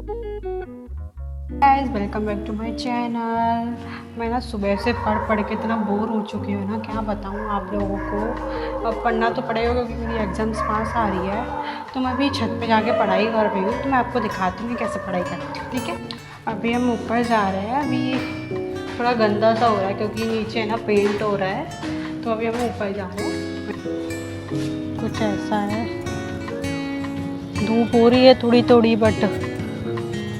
Guys welcome back to my channel. मैं ना सुबह से पढ़ पढ़ के इतना बोर हो चुकी हूँ ना, क्या बताऊँ आप लोगों को। अब पढ़ना तो पड़ेगा क्योंकि मेरी एग्ज़ाम्स पास आ रही है। तो मैं अभी छत पे जाके पढ़ाई कर रही हूँ, तो मैं आपको दिखाती हूँ कैसे पढ़ाई करती हूँ, ठीक है। अभी हम ऊपर जा रहे हैं। अभी थोड़ा गंदा सा हो रहा है क्योंकि नीचे ना पेंट हो रहा है, तो अभी हम ऊपर जा रहे हैं। कुछ ऐसा है, धूप हो रही है थोड़ी थोड़ी, बट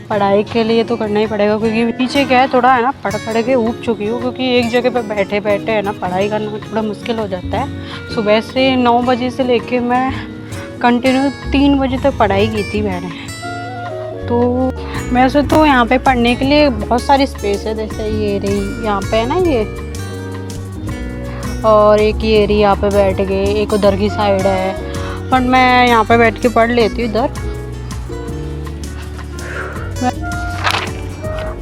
पढ़ाई के लिए तो करना ही पड़ेगा क्योंकि पीछे क्या है, थोड़ा है ना पढ़ पढ़ के ऊब चुकी हूँ। क्योंकि एक जगह पे बैठे बैठे है ना पढ़ाई करना थोड़ा मुश्किल हो जाता है। सुबह से 9 बजे से लेके मैं कंटिन्यू 3 बजे तक पढ़ाई की थी मैंने। तो वैसे तो यहाँ पे पढ़ने के लिए बहुत सारी स्पेस है, जैसे ये रही यहाँ पे है ना ये, और एक ये रही यहाँ पे बैठ गए, एक उधर की साइड है, पर मैं यहाँ पे बैठ के पढ़ लेती हूँ इधर।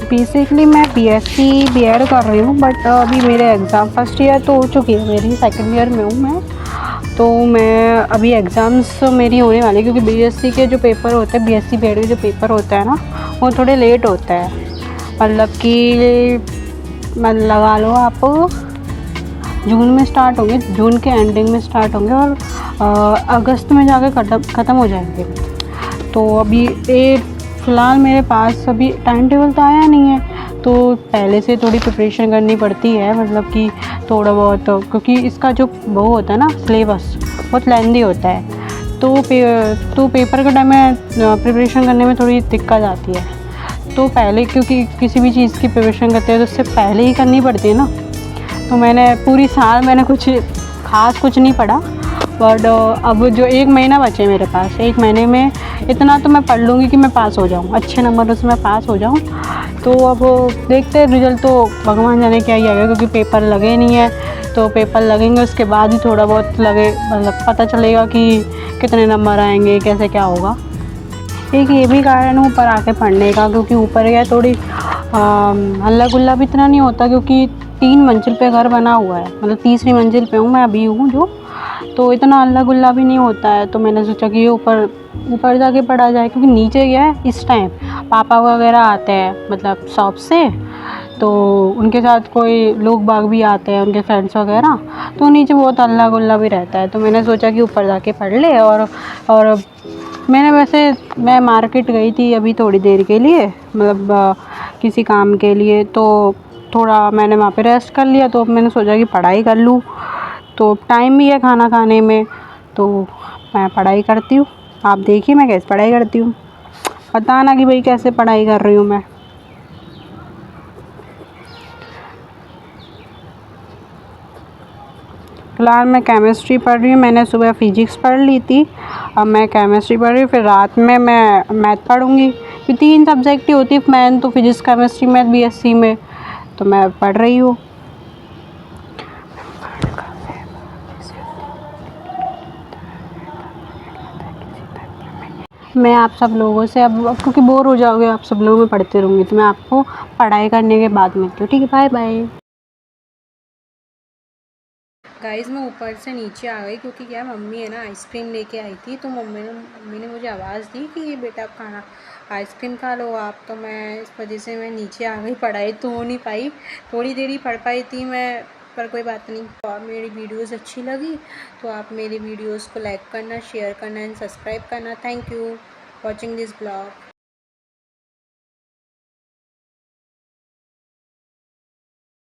बेसिकली मैं बीएससी बीएड कर रही हूँ, बट अभी मेरे एग्ज़ाम फर्स्ट ईयर तो हो चुकी है मेरी, सेकंड ईयर में हूँ मैं। तो मैं अभी एग्ज़ाम्स मेरी होने वाली, क्योंकि बीएससी के जो पेपर होते हैं, बीएससी बीएड के जो पेपर होते हैं ना, वो थोड़े लेट होता है। मतलब कि मतलब लगा लो आप जून में स्टार्ट होंगे, जून के एंडिंग में स्टार्ट होंगे और अगस्त में जाके ख़त्म हो जाएंगे। तो अभी ये फ़िलहाल मेरे पास अभी टाइम टेबल तो आया नहीं है, तो पहले से थोड़ी प्रिपरेशन करनी पड़ती है। मतलब कि थोड़ा बहुत, क्योंकि इसका जो वो होता है ना सिलेबस, बहुत लेंदी होता है। तो पेपर के टाइम में प्रिपरेशन करने में थोड़ी दिक्कत आती है। तो पहले, क्योंकि किसी भी चीज़ की प्रिपरेशन करते हैं तो उससे पहले ही करनी पड़ती है ना। तो मैंने पूरी साल मैंने कुछ ख़ास कुछ नहीं पढ़ा, बट अब जो 1 महीना बचे मेरे पास, 1 महीने में इतना तो मैं पढ़ लूँगी कि मैं पास हो जाऊँ, अच्छे नंबरों से मैं पास हो जाऊँ। तो अब देखते हैं, रिज़ल्ट तो भगवान जाने क्या ही आएगा, क्योंकि पेपर लगे नहीं है। तो पेपर लगेंगे उसके बाद ही थोड़ा बहुत लगे, मतलब पता चलेगा कि कितने नंबर आएंगे, कैसे क्या होगा। एक ये भी कारण है ऊपर आके पढ़ने का, क्योंकि ऊपर क्या थोड़ी हल्ला गुल्ला भी इतना नहीं होता, क्योंकि 3 मंजिल पे घर बना हुआ है। मतलब तीसरी मंजिल पे हूँ मैं अभी हूँ जो, तो इतना हल्ला गुल्ला भी नहीं होता है। तो मैंने सोचा कि ये ऊपर जाके पढ़ा जाए, क्योंकि नीचे क्या है इस टाइम पापा वगैरह आते हैं मतलब शॉप से, तो उनके साथ कोई लोग बाग भी आते हैं, उनके फ्रेंड्स वगैरह, तो नीचे बहुत हल्ला गुल्ला भी रहता है। तो मैंने सोचा कि ऊपर जाके पढ़ ले। और मैं मार्केट गई थी अभी थोड़ी देर के लिए, मतलब किसी काम के लिए, तो थोड़ा मैंने वहाँ पे रेस्ट कर लिया। तो अब मैंने सोचा कि पढ़ाई कर लूँ, तो टाइम भी है खाना खाने में, तो मैं पढ़ाई करती हूँ। आप देखिए मैं कैसे पढ़ाई करती हूँ, बताना कि भाई कैसे पढ़ाई कर रही हूँ मैं। फ़िलहाल मैं केमिस्ट्री पढ़ रही हूँ। मैंने सुबह फिजिक्स पढ़ ली थी, अब मैं केमिस्ट्री पढ़ रही हूँ। फिर रात में मैं मैथ पढ़ूँगी। फिर 3 सब्जेक्ट ही होती है मैथ, तो फिजिक्स केमिस्ट्री मैथ बीएससी में, तो मैं पढ़ रही हूँ। मैं आप सब लोगों से अब क्योंकि बोर हो जाओगे आप सब लोग, मैं पढ़ते रहूँगी, तो मैं आपको पढ़ाई करने के बाद मिलती हूँ, ठीक है। Bye bye. गाइस मैं ऊपर से नीचे आ गई, क्योंकि क्या मम्मी है ना आइसक्रीम लेके आई थी। तो मम्मी ने मुझे आवाज़ दी कि ये बेटा खाना आइसक्रीम खा लो आप। तो मैं इस वजह से मैं नीचे आ गई, पढ़ाई तो हो नहीं पाई, थोड़ी देर ही पढ़ पाई थी मैं, पर कोई बात नहीं। और मेरी वीडियोस अच्छी लगी तो आप मेरी वीडियोस को लाइक करना, शेयर करना एंड सब्सक्राइब करना। Thank you watching this blog.